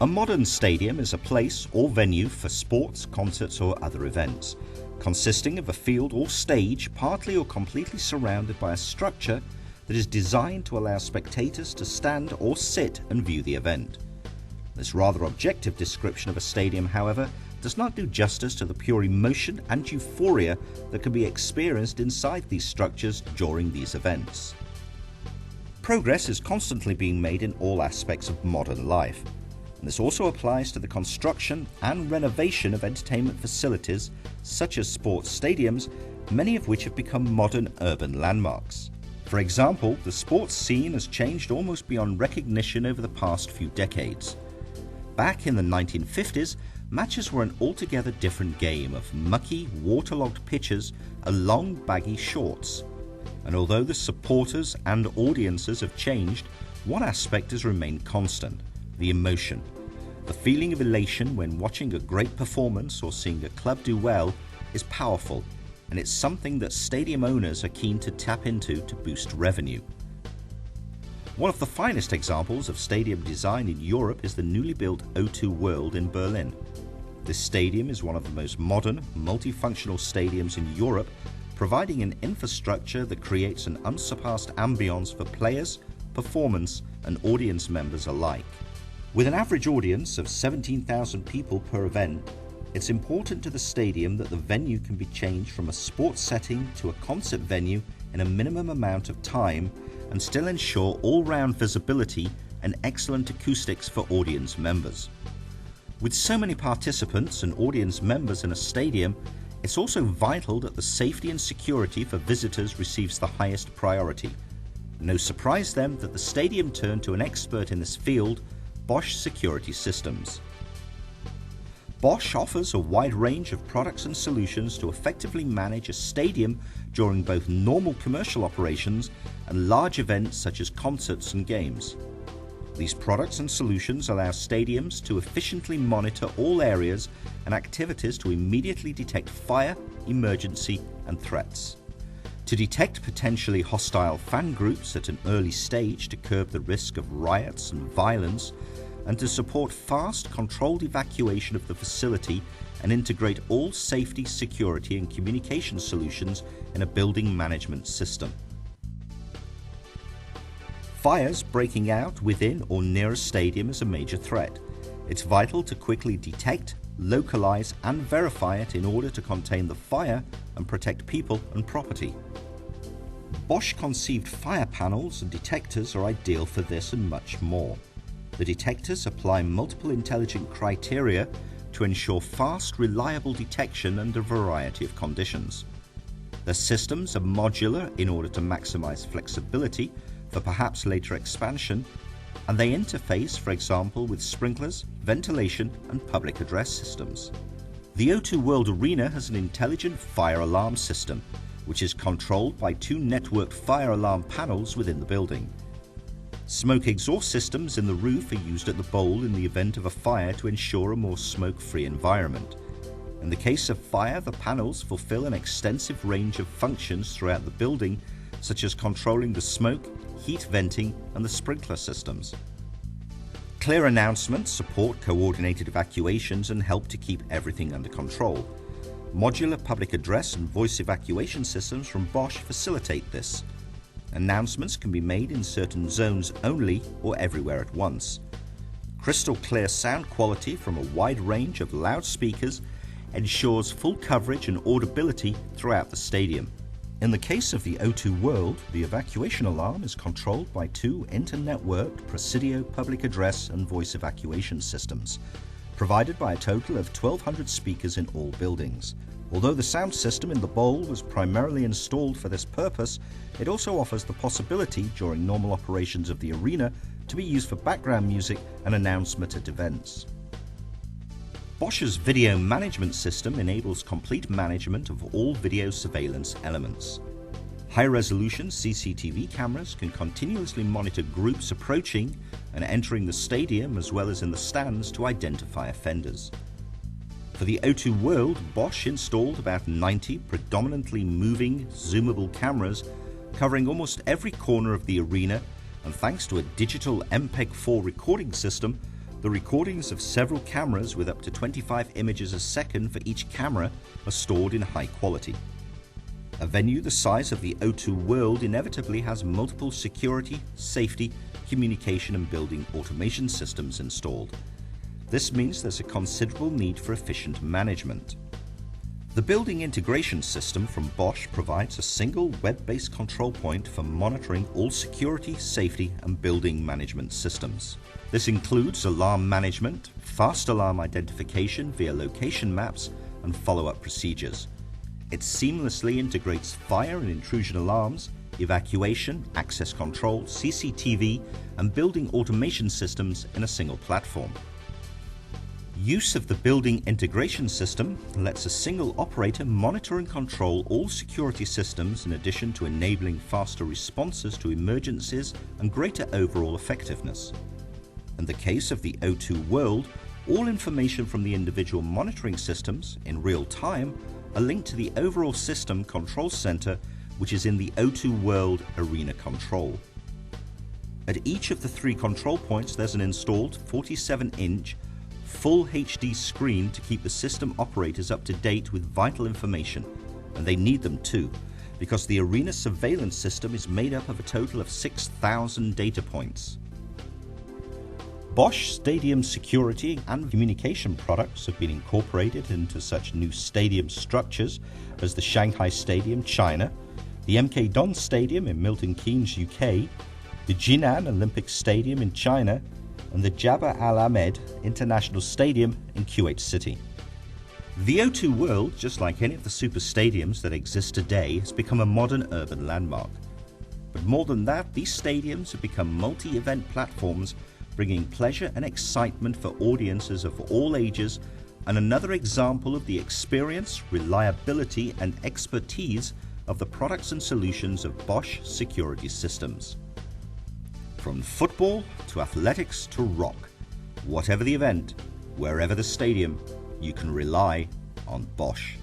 A modern stadium is a place or venue for sports, concerts or other events, consisting of a field or stage partly or completely surrounded by a structure that is designed to allow spectators to stand or sit and view the event. This rather objective description of a stadium, however, does not do justice to the pure emotion and euphoria that can be experienced inside these structures during these events. Progress is constantly being made in all aspects of modern life. And this also applies to the construction and renovation of entertainment facilities such as sports stadiums, many of which have become modern urban landmarks. For example, the sports scene has changed almost beyond recognition over the past few decades. Back in the 1950s, matches were an altogether different game of mucky, waterlogged pitches and long, baggy shorts. And although the supporters and audiences have changed, one aspect has remained constant: the emotion. The feeling of elation when watching a great performance or seeing a club do well is powerful, and it's something that stadium owners are keen to tap into to boost revenue. One of the finest examples of stadium design in Europe is the newly built O2 World in Berlin. This stadium is one of the most modern, multifunctional stadiums in Europe, providing an infrastructure that creates an unsurpassed ambience for players, performance and audience members alike. With an average audience of 17,000 people per event, it's important to the stadium that the venue can be changed from a sports setting to a concert venue in a minimum amount of time and still ensure all-round visibility and excellent acoustics for audience members. With so many participants and audience members in a stadium, it's also vital that the safety and security for visitors receives the highest priority. No surprise then that the stadium turned to an expert in this field, Bosch Security Systems. Bosch offers a wide range of products and solutions to effectively manage a stadium during both normal commercial operations and large events such as concerts and games. These products and solutions allow stadiums to efficiently monitor all areas and activities to immediately detect fire, emergency and threats. To detect potentially hostile fan groups at an early stage to curb the risk of riots and violence, and to support fast, controlled evacuation of the facility and integrate all safety, security and communication solutions in a building management system. Fires breaking out within or near a stadium is a major threat. It's vital to quickly detect, localize and verify it in order to contain the fire and protect people and property. Bosch conceived fire panels and detectors are ideal for this and much more. The detectors apply multiple intelligent criteria to ensure fast, reliable detection under a variety of conditions. The systems are modular in order to maximize flexibility for perhaps later expansion, and they interface, for example, with sprinklers, ventilation and public address systems. The O2 World Arena has an intelligent fire alarm system, which is controlled by two networked fire alarm panels within the building. Smoke exhaust systems in the roof are used at the bowl in the event of a fire to ensure a more smoke-free environment. In the case of fire, the panels fulfill an extensive range of functions throughout the building, such as controlling the smoke, heat venting and the sprinkler systems. Clear announcements support coordinated evacuations and help to keep everything under control. Modular public address and voice evacuation systems from Bosch facilitate this. Announcements can be made in certain zones only or everywhere at once. Crystal clear sound quality from a wide range of loudspeakers ensures full coverage and audibility throughout the stadium. In the case of the O2 World, the evacuation alarm is controlled by two inter-networked Presidio public address and voice evacuation systems, provided by a total of 1,200 speakers in all buildings. Although the sound system in the bowl was primarily installed for this purpose, it also offers the possibility during normal operations of the arena to be used for background music and announcement at events. Bosch's video management system enables complete management of all video surveillance elements. High-resolution CCTV cameras can continuously monitor groups approaching and entering the stadium as well as in the stands to identify offenders. For the O2 World, Bosch installed about 90 predominantly moving, zoomable cameras covering almost every corner of the arena, and thanks to a digital MPEG-4 recording system, The recordings of several cameras with up to 25 images a second for each camera are stored in high quality. A venue the size of the O2 World inevitably has multiple security, safety, communication and building automation systems installed. This means there's a considerable need for efficient management. The building integration system from Bosch provides a single web-based control point for monitoring all security, safety and building management systems. This includes alarm management, fast alarm identification via location maps and follow-up procedures. It seamlessly integrates fire and intrusion alarms, evacuation, access control, CCTV and building automation systems in a single platform. Use of the building integration system lets a single operator monitor and control all security systems in addition to enabling faster responses to emergencies and greater overall effectiveness. In the case of the O2 World, all information from the individual monitoring systems in real time are linked to the overall system control center, which is in the O2 World Arena Control. At each of the 3 control points there's an installed 47-inch full HD screen to keep the system operators up to date with vital information, and they need them too, because the arena surveillance system is made up of a total of 6,000 data points. Bosch Stadium security and communication products have been incorporated into such new stadium structures as the Shanghai Stadium, China, the MK Dons Stadium in Milton Keynes, UK, the Jinan Olympic Stadium in China, and the Jabba Al Ahmed International Stadium in Kuwait City. The O2 World, just like any of the super stadiums that exist today, has become a modern urban landmark. But more than that, these stadiums have become multi-event platforms bringing pleasure and excitement for audiences of all ages, and another example of the experience, reliability and expertise of the products and solutions of Bosch Security Systems. From football to athletics to rock, whatever the event, wherever the stadium, you can rely on Bosch.